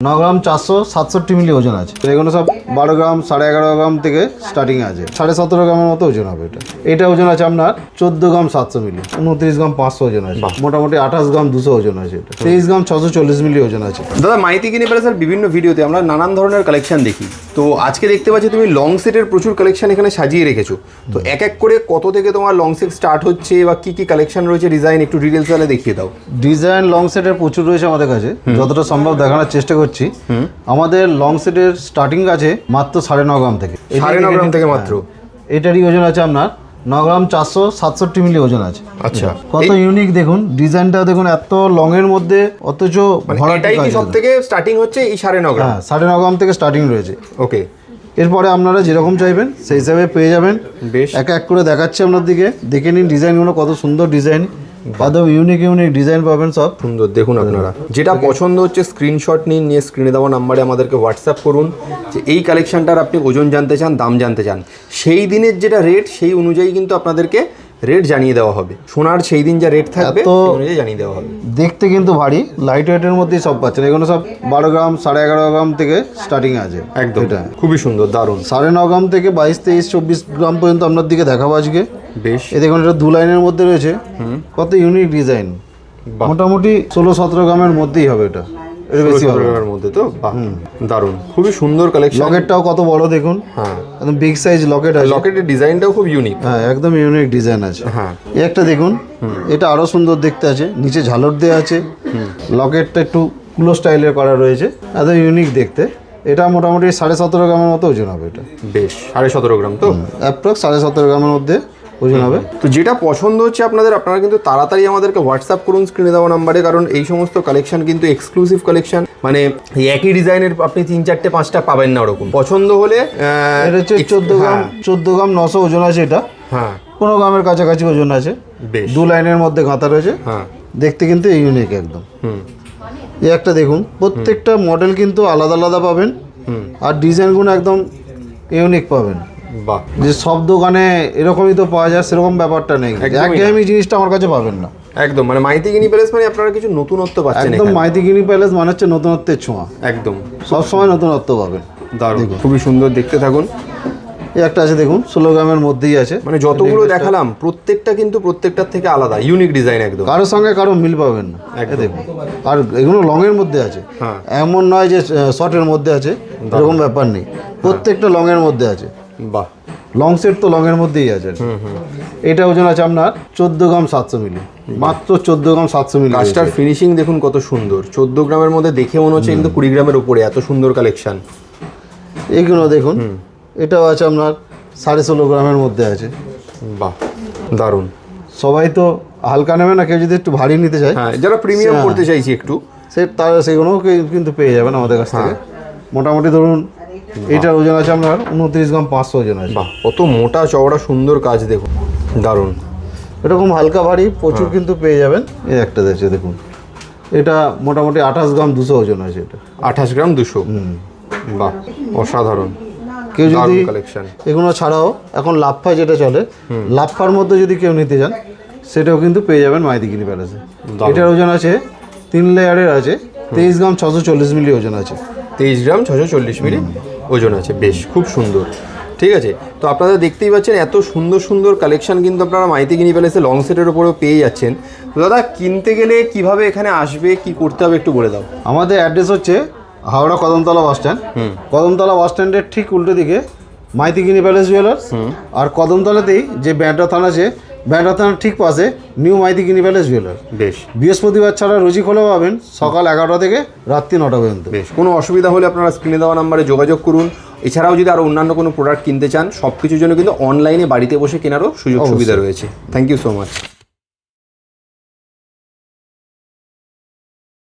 9 গ্রাম 467 মিলি ওজন আছে। এগুলো সব 12 গ্রাম 11.5 গ্রাম থেকে স্টার্টিং আছে। 17.5 গ্রামের মতো ওজন হবে এটা ওজন আছে আপনার 14 গ্রাম 700 মিলি, 29 গ্রাম 500 ওজন আছে, মোটামুটি 28 গ্রাম 200 ওজন আছে এটা, 23 গ্রাম 640 মিলি ওজন আছে। দাদা মাইতি কিনি প্যালেসের বিভিন্ন ভিডিওতে আমরা নানান ধরনের কালেকশন দেখি, তো আজকে দেখতে পাচ্ছি তুমি লং সেটের প্রচুর কালেকশন এখানে সাজিয়ে রেখেছো। তো এক এক করে কত থেকে তোমার লং সেট স্টার্ট হচ্ছে বা কি কি কালেকশন রয়েছে, ডিজাইন একটু ডিটেলস তাহলে দেখিয়ে দাও। ডিজাইন লং সেটের প্রচুর রয়েছে আমাদের কাছে, যতটা সম্ভব দেখানোর চেষ্টা করছি। আমাদের লং সেটের স্টার্টিং আছে মাত্র 9.5 গ্রাম থেকে। 9.5 গ্রাম থেকে মাত্র। এটারই ওজন আছে আপনার 9 গ্রাম 467 মিলি ওজন আছে। আচ্ছা, কত ইউনিক দেখুন, ডিজাইনটা দেখুন, এত লং এর মধ্যে অথচ এটাই কি সব থেকে স্টার্টিং হচ্ছে এই 9.5 গ্রাম? হ্যাঁ, 9.5 গ্রাম থেকে স্টার্টিং রয়েছে। ওকে, এরপরে আপনারা যেরকম চাইবেন সেই হিসাবে পেয়ে যাবেন। বেশ, এক এক করে দেখাচ্ছি আপনার দিকে, দেখে নিন ডিজাইনগুলো কত সুন্দর ডিজাইন, একদম ইউনিক ডিজাইন পাবেন, সব সুন্দর। দেখুন আপনারা যেটা পছন্দ হচ্ছে স্ক্রিনশট নিন, নিয়ে স্ক্রিনে দেওয়া নাম্বারে আমাদেরকে হোয়াটসঅ্যাপ করুন যে এই কালেকশনটার আপনি ওজন জানতে চান, দাম জানতে চান। সেই দিনের যেটা রেট সেই অনুযায়ী কিন্তু আপনাদেরকে রেট জানিয়ে দেওয়া হবে। সোনার সেই দিন যা রেট থাকবে সেই অনুযায়ী জানিয়ে দেওয়া হবে। দেখতে কিন্তু ভারী, লাইট ওয়েটের মধ্যেই সব পাচ্ছেন। এগুলো সব 12 গ্রাম 11.5 গ্রাম থেকে স্টার্টিং আছে। একদম, এটা খুবই সুন্দর, দারুণ। 9.5 গ্রাম থেকে 22, 23, 24 গ্রাম পর্যন্ত আপনার দিকে দেখাবো আজকে। বেশ, এই দেখুন, এটা 2 লাইনের মধ্যে রয়েছে, কত ইউনিক ডিজাইন। মোটামুটি 16-17 গ্রামের মধ্যেই হবে এটা, এর বেশি হবে এর মধ্যে। তো দারুণ, খুবই সুন্দর কালেকশন। লকেটটাও কত বড় দেখুন, হ্যাঁ, একদম বিগ সাইজ লকেট আছে। লকেটের ডিজাইনটাও খুব ইউনিক। হ্যাঁ, একদম ইউনিক ডিজাইন আছে। হ্যাঁ, এই একটা দেখুন, এটা আরো সুন্দর দেখতে আছে, নিচে ঝালর দেওয়া আছে, লকেটটা একটু কুলো স্টাইলের করা রয়েছে, একদম ইউনিক দেখতে। এটা মোটামুটি 17.5 গ্রামের মতো ওজন হবে এটা। বেশ, 17.5 গ্রাম তো অ্যাপ্রক্স 17.5 গ্রামের মধ্যে ওজন হবে। তো যেটা পছন্দ হচ্ছে আপনারা কিন্তু তাড়াতাড়ি আমাদেরকে হোয়াটসঅ্যাপ করুন স্ক্রিনে দেওয়া নাম্বারে, কারণ এই সমস্ত কালেকশন কিন্তু এক্সক্লুসিভ কালেকশন, মানে একই ডিজাইনের আপনি 3-4-5টা পাবেন না ওরকম। পছন্দ হলে এটা হচ্ছে 14 গ্রাম 900 ওজন আছে এটা। হ্যাঁ, 15 গ্রামের কাছাকাছি ওজন আছে। বেশ, 2 লাইনের মধ্যে গাঁথা রয়েছে। হ্যাঁ, দেখতে কিন্তু ইউনিক একদম। এই একটা দেখুন, প্রত্যেকটা মডেল কিন্তু আলাদা আলাদা পাবেন, আর ডিজাইনগুলো একদম ইউনিক পাবেন। বাহ, যে সব দোকানে এরকমই তো পাওয়া যায় সেরকম ব্যাপারটা নেই, একঘেয়েমি জিনিসটা আমার কাছে পাবেন না। একদম, মানে মাইতি কিনি প্যালেস মানে আপনারা কিছু নতুনত্ব পাচ্ছেন। একদম মাইতি কিনি প্যালেস মানে হচ্ছে নতুনত্বের ছোঁয়া, একদম সবসময় নতুনত্ব পাবেন। দারুণ, খুবই সুন্দর, দেখতে থাকুন। এই একটা আছে দেখুন, 16 গ্রামের মধ্যেই আছে। মানে যতগুলো দেখালাম প্রত্যেকটা কিন্তু প্রত্যেকটার থেকে আলাদা, ইউনিক ডিজাইন, একদম কারোর সঙ্গে কারো মিল পাবেন না। দেখুন, আর এগুলো লং এর মধ্যে আছে, এমন নয় যে শর্টের মধ্যে আছে, এরকম ব্যাপার নেই, প্রত্যেকটা লং এর মধ্যে আছে। বাহ, লং সেট তো লং এর মধ্যেই আছে। এটা ওজন আছে আপনার 14 গ্রাম 700 মিলি, মাত্র 14 গ্রাম 700 মিলি। কাজটার ফিনিশিং দেখুন কত সুন্দর। 14 গ্রামের মধ্যে দেখে মনে হচ্ছে কিন্তু 20 গ্রামের উপরে, এত সুন্দর কালেকশন। এইগুলো দেখুন, এটাও আছে আপনার 16.5 গ্রামের মধ্যে আছে। বাহ, দারুণ। সবাই তো হালকা নেবে না, কেউ যদি একটু ভারী নিতে চায়, হ্যাঁ, যারা প্রিমিয়াম করতে চাইছি একটু, তারা সেগুলোও কিন্তু পেয়ে যাবেন আমাদের কাছ থেকে। মোটামুটি ধরুন এইটার ওজন আছে আপনার 29 গ্রাম 500 ওজন আছে। বাহ, কত মোটা চওড়া সুন্দর কাজ দেখুন, দারুণ। এরকম হালকা ভারী প্রচুর কিন্তু পেয়ে যাবেন। এই একটা দেখছে দেখুন, এটা মোটামুটি 28 গ্রাম 200 ওজন আছে এটা। 28 গ্রাম 200। বাহ, অসাধারণ। কেউ যদি কালেকশন এগুলো ছাড়াও এখন লাফা যেটা চলে, লাফার মধ্যে যদি কেউ নিতে চান সেটাও কিন্তু পেয়ে যাবেন মাইতি কিনি প্যালেসে। এটার ওজন আছে 3 লেয়ারের আছে, 23 গ্রাম 640 মিলি ওজন আছে। 23 গ্রাম 640 মিলি ওজন আছে। বেশ, খুব সুন্দর। ঠিক আছে, তো আপনারা দেখতেই পাচ্ছেন এত সুন্দর সুন্দর কালেকশন কিন্তু আপনারা মাইতি কিনি প্যালেসে লং সেটের উপরেও পেয়ে যাচ্ছেন। তো দাদা, কিনতে গেলে কিভাবে এখানে আসবে, কি করতে হবে একটু বলে দাও। আমাদের অ্যাড্রেস হচ্ছে হাওড়া কদমতলা বাস স্ট্যান্ড। কদমতলা বাস স্ট্যান্ডের ঠিক উল্টো দিকে মাইতি কিনি প্যালেস জুয়েলার্স। আর কদমতলাতেই যে ব্যান্ডা থানা আছে, ব্যান্ডা থানার ঠিক পাশে নিউ মাইতি কিনি প্যালেস জুয়েলার্স। বেশ, বৃহস্পতিবার ছাড়া রোজই খোলা পাবেন, সকাল 11টা থেকে রাত্রি 9টা পর্যন্ত। বেশ, কোনো অসুবিধা হলে আপনারা স্ক্রিনে দেওয়া নাম্বারে যোগাযোগ করুন। এছাড়াও যদি আরও অন্যান্য কোনো প্রোডাক্ট কিনতে চান, সব কিছুর জন্য কিন্তু অনলাইনে বাড়িতে বসে কেনারও সুযোগ সুবিধা রয়েছে। Thank you so much.